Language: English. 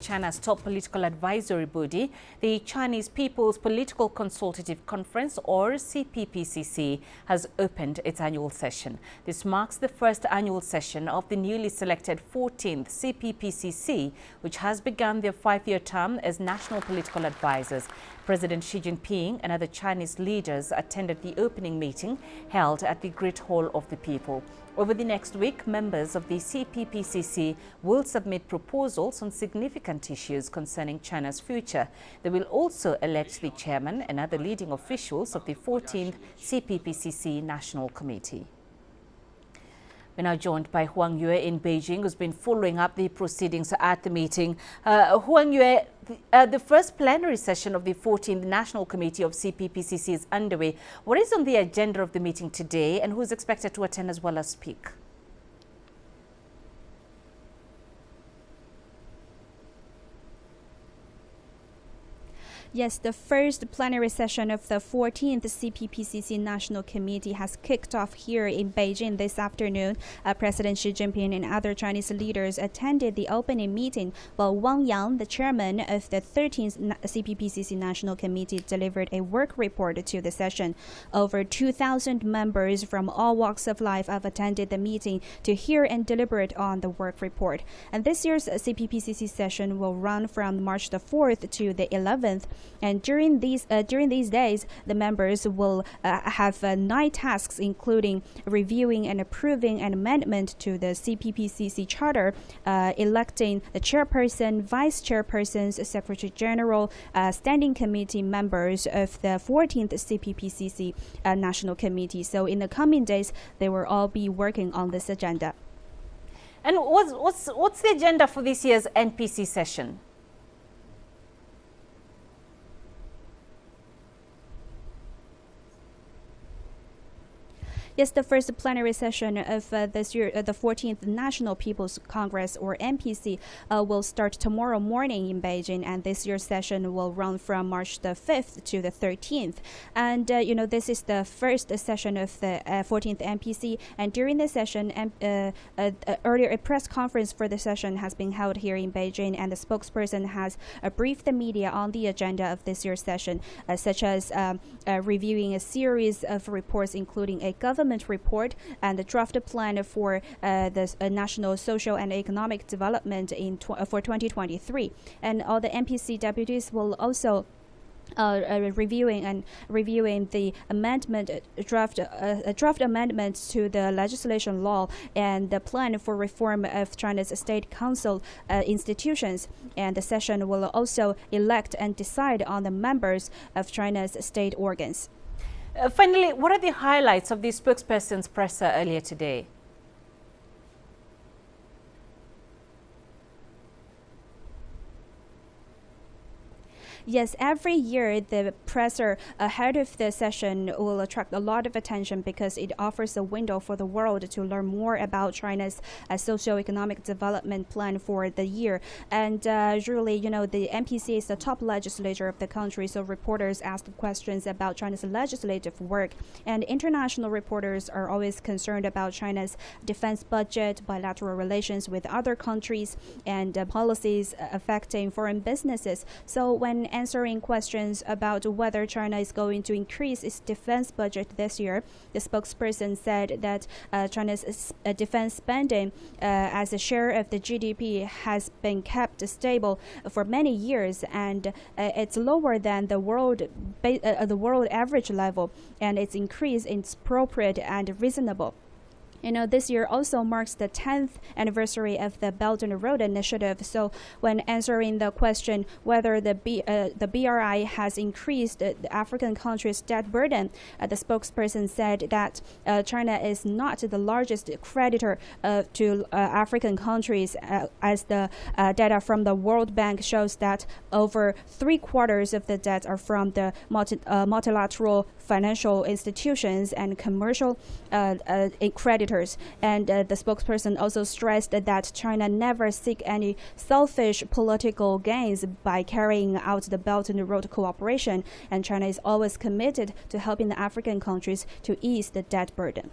China's top political advisory body, the Chinese People's Political Consultative Conference, or CPPCC, has opened its annual session. This marks the first annual session of the newly selected 14th CPPCC, which has begun their 5-year term as national political advisors. President Xi Jinping and other Chinese leaders attended the opening meeting held at the Great Hall of the People. Over the next week, members of the CPPCC will submit proposals on significant issues concerning China's future. They will also elect the chairman and other leading officials of the 14th CPPCC National Committee. We're now joined by Huang Yue in Beijing, who's been following up the proceedings at the meeting. Huang Yue, the first plenary session of the 14th National Committee of CPPCC is underway. What is on the agenda of the meeting today, and who is expected to attend as well as speak? Yes, the first plenary session of the 14th CPPCC National Committee has kicked off here in Beijing this afternoon. President Xi Jinping and other Chinese leaders attended the opening meeting, while Wang Yang, the chairman of the 13th CPPCC National Committee, delivered a work report to the session. Over 2,000 members from all walks of life have attended the meeting to hear and deliberate on the work report. And this year's CPPCC session will run from March the 4th to the 11th. And during these days, the members will have 9 tasks, including reviewing and approving an amendment to the CPPCC charter, electing the chairperson, vice chairpersons, secretary general, standing committee members of the 14th CPPCC National Committee. So in the coming days, they will all be working on this agenda. And what's the agenda for this year's NPC session? Yes, the first plenary session of this year, the 14th National People's Congress, or NPC, will start tomorrow morning in Beijing, and this year's session will run from March the 5th to the 13th. And, this is the first session of the 14th NPC, and during the session, earlier a press conference for the session has been held here in Beijing, and the spokesperson has briefed the media on the agenda of this year's session, such as reviewing a series of reports, including a government report and the draft plan for the national social and economic development for 2023. And all the NPC deputies will also reviewing the draft amendments to the legislation law and the plan for reform of China's state council institutions. And the session will also elect and decide on the members of China's state organs. Finally, what are the highlights of the spokesperson's presser earlier today? Yes, every year the presser ahead of the session will attract a lot of attention because it offers a window for the world to learn more about China's socio-economic development plan for the year. And usually, the NPC is the top legislature of the country, so reporters ask questions about China's legislative work. And international reporters are always concerned about China's defense budget, bilateral relations with other countries, and policies affecting foreign businesses. So when answering questions about whether China is going to increase its defense budget this year, the spokesperson said that China's defense spending as a share of the GDP has been kept stable for many years, and it's lower than the world average level, and its increase is appropriate and reasonable. This year also marks the 10th anniversary of the Belt and Road Initiative. So when answering the question whether the BRI has increased the African countries' debt burden, the spokesperson said that China is not the largest creditor to African countries, as the data from the World Bank shows that over 3/4 of the debt are from the multilateral financial institutions and commercial creditors. And the spokesperson also stressed that China never seek any selfish political gains by carrying out the Belt and Road cooperation, and China is always committed to helping the African countries to ease the debt burden.